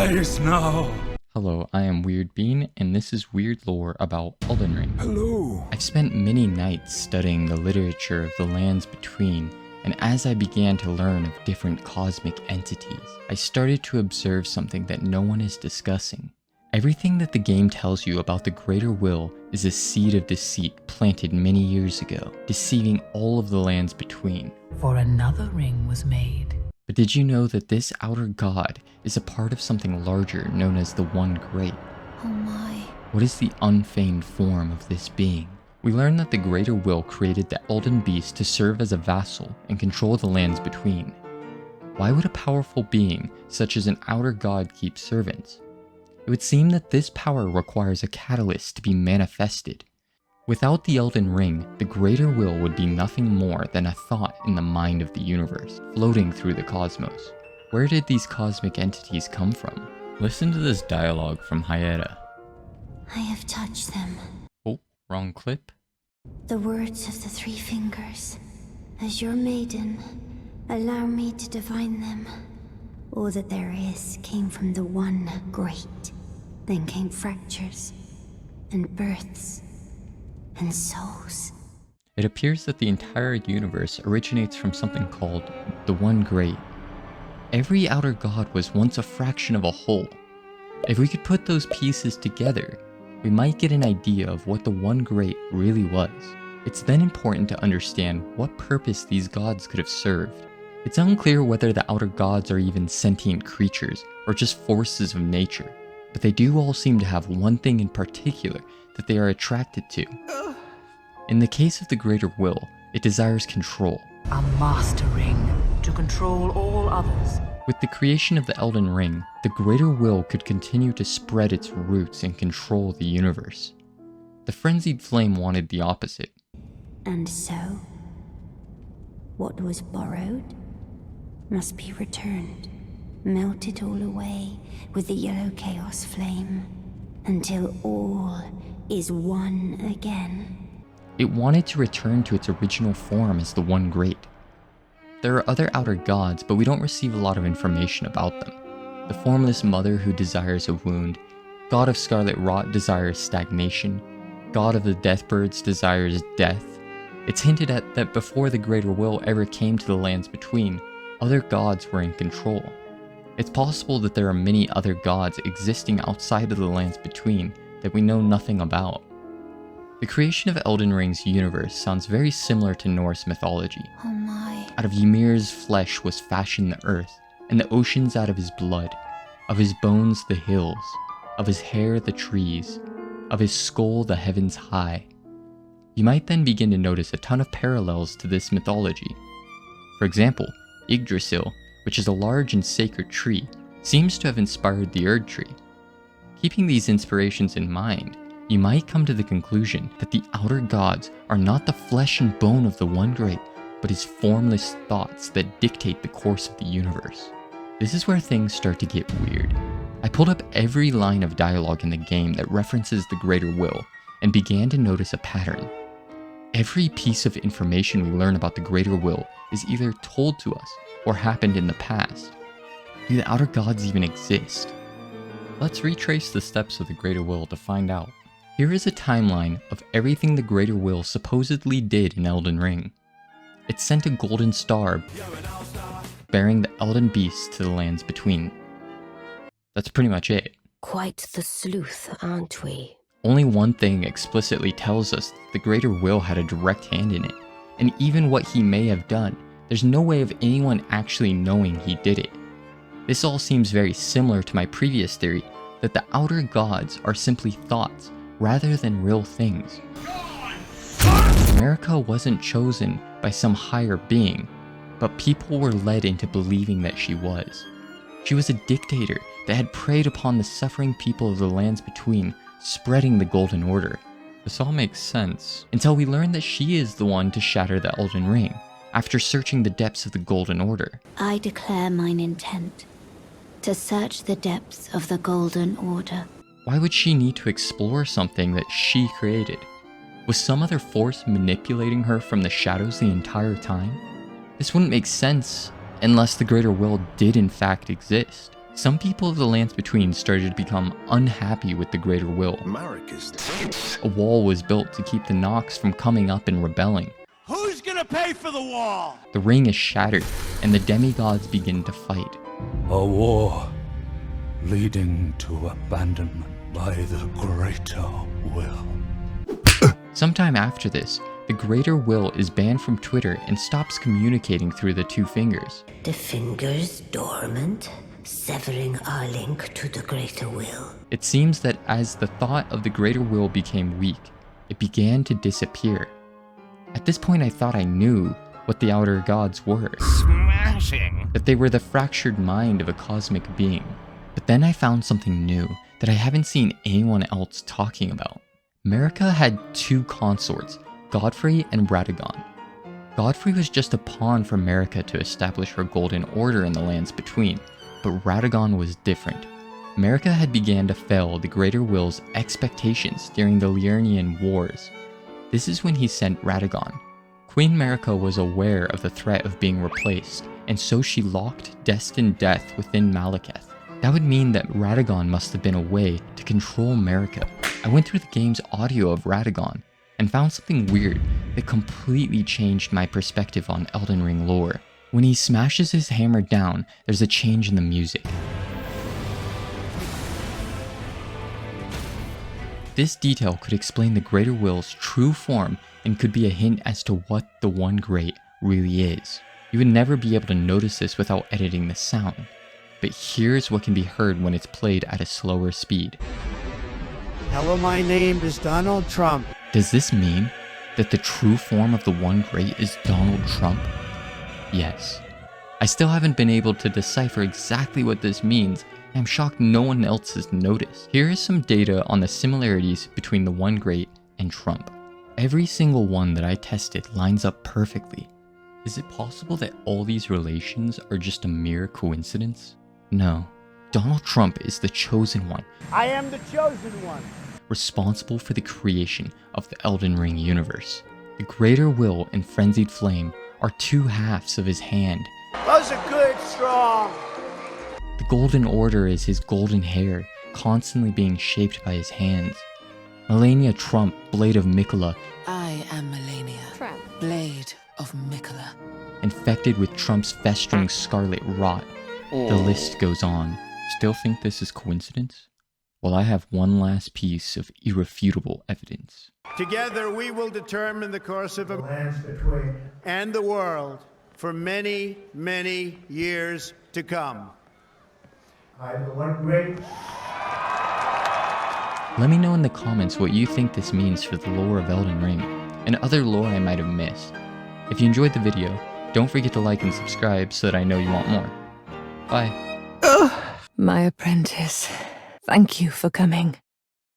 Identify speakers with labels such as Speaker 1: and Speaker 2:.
Speaker 1: Rise now!
Speaker 2: Hello, I am WyrdBean, and this is WyrdLore about Elden Ring.
Speaker 1: Hello!
Speaker 2: I've spent many nights studying the literature of the lands between, and as I began to learn of different cosmic entities, I started to observe something that no one is discussing. Everything that the game tells you about the Greater Will is a seed of deceit planted many years ago, deceiving all of the lands between.
Speaker 3: For another ring was made.
Speaker 2: But did you know that this outer god is a part of something larger known as the One Great?
Speaker 4: Oh my.
Speaker 2: What is the unfeigned form of this being? We learn that the Greater Will created the Elden Beast to serve as a vassal and control the lands between. Why would a powerful being such as an outer god keep servants? It would seem that this power requires a catalyst to be manifested. Without the Elden Ring, the Greater Will would be nothing more than a thought in the mind of the universe, floating through the cosmos. Where did these cosmic entities come from? Listen to this dialogue from Hyena.
Speaker 4: I have touched them.
Speaker 2: Oh, wrong clip.
Speaker 4: The words of the three fingers. As your maiden, allow me to divine them. All that there is came from the One Great. Then came fractures, and births, and souls.
Speaker 2: It appears that the entire universe originates from something called the One Great. Every outer god was once a fraction of a whole. If we could put those pieces together, we might get an idea of what the One Great really was. It's then important to understand what purpose these gods could have served. It's unclear whether the outer gods are even sentient creatures or just forces of nature, but they do all seem to have one thing in particular that they are attracted to. In the case of the Greater Will, it desires control.
Speaker 3: A master ring to control all others.
Speaker 2: With the creation of the Elden Ring, the Greater Will could continue to spread its roots and control the universe. The Frenzied Flame wanted the opposite.
Speaker 4: And so, what was borrowed must be returned, melted all away with the yellow chaos flame, until all is one again.
Speaker 2: It wanted to return to its original form as the One Great. There are other outer gods, but we don't receive a lot of information about them. The Formless Mother who desires a wound, God of Scarlet Rot desires stagnation, God of the Deathbirds desires death. It's hinted at that before the Greater Will ever came to the lands between, other gods were in control. It's possible that there are many other gods existing outside of the lands between that we know nothing about. The creation of Elden Ring's universe sounds very similar to Norse mythology.
Speaker 4: Oh my.
Speaker 2: Out of Ymir's flesh was fashioned the earth, and the oceans out of his blood. Of his bones the hills, of his hair the trees, of his skull the heavens high. You might then begin to notice a ton of parallels to this mythology. For example, Yggdrasil, which is a large and sacred tree, seems to have inspired the Erd tree. Keeping these inspirations in mind, you might come to the conclusion that the outer gods are not the flesh and bone of the One Great, but his formless thoughts that dictate the course of the universe. This is where things start to get weird. I pulled up every line of dialogue in the game that references the Greater Will, and began to notice a pattern. Every piece of information we learn about the Greater Will is either told to us or happened in the past. Do the outer gods even exist? Let's retrace the steps of the Greater Will to find out. Here is a timeline of everything the Greater Will supposedly did in Elden Ring. It sent a golden star bearing the Elden Beast to the lands between. That's pretty much it.
Speaker 4: Quite the sleuth, aren't we?
Speaker 2: Only one thing explicitly tells us that the Greater Will had a direct hand in it, and even what he may have done, there's no way of anyone actually knowing he did it. This all seems very similar to my previous theory that the outer gods are simply thoughts rather than real things. America wasn't chosen by some higher being, but people were led into believing that she was. She was a dictator that had preyed upon the suffering people of the lands between, spreading the Golden Order. This all makes sense, until we learn that she is the one to shatter the Elden Ring, after searching the depths of the Golden Order.
Speaker 4: I declare mine intent to search the depths of the Golden Order.
Speaker 2: Why would she need to explore something that she created? Was some other force manipulating her from the shadows the entire time? This wouldn't make sense unless the Greater Will did in fact exist. Some people of the lands between started to become unhappy with the greater will. A wall was built to keep the Nox from coming up and rebelling.
Speaker 1: Who's gonna pay for the wall?
Speaker 2: The ring is shattered, and the demigods begin to fight.
Speaker 5: A war leading to abandonment by the greater will.
Speaker 2: Sometime after this, the greater will is banned from Twitter and stops communicating through the two fingers.
Speaker 6: The fingers dormant, severing our link to the greater will.
Speaker 2: It seems that as the thought of the greater will became weak, it began to disappear. At this point I thought I knew what the outer gods were.
Speaker 1: Smashing!
Speaker 2: That they were the fractured mind of a cosmic being. But then I found something new that I haven't seen anyone else talking about. Marika had two consorts, Godfrey and Radagon. Godfrey was just a pawn for Marika to establish her golden order in the lands between, but Radagon was different. Marika had began to fail the greater will's expectations during the Liurnian Wars. This is when he sent Radagon. Queen Marika was aware of the threat of being replaced, and so she locked destined death within Malekith. That would mean that Radagon must have been a way to control Marika. I went through the game's audio of Radagon and found something weird that completely changed my perspective on Elden Ring lore. When he smashes his hammer down, there's a change in the music. This detail could explain the Greater Will's true form and could be a hint as to what the One Great really is. You would never be able to notice this without editing the sound. But here's what can be heard when it's played at a slower speed.
Speaker 1: Hello, my name is Donald Trump.
Speaker 2: Does this mean that the true form of the One Great is Donald Trump? Yes. I still haven't been able to decipher exactly what this means, and I'm shocked no one else has noticed. Here is some data on the similarities between the One Great and Trump. Every single one that I tested lines up perfectly. Is it possible that all these relations are just a mere coincidence? No. Donald Trump is the chosen one.
Speaker 1: I am the chosen one.
Speaker 2: Responsible for the creation of the Elden Ring universe. The Greater Will and Frenzied Flame are two halves of his hand.
Speaker 1: Those are good, strong.
Speaker 2: The Golden Order is his golden hair, constantly being shaped by his hands. Melania Trump, Blade of Mikola,
Speaker 3: I am Melania, Blade of Mikola.
Speaker 2: infected with Trump's festering scarlet rot. The list goes on. Still think this is coincidence? Well, I have one last piece of irrefutable evidence.
Speaker 1: Together we will determine the course of the lands between and the world for many, many years to come. I, the One Great.
Speaker 2: Let me know in the comments what you think this means for the lore of Elden Ring, and other lore I might have missed. If you enjoyed the video, don't forget to like and subscribe so that I know you want more. Bye.
Speaker 3: My apprentice, thank you for coming.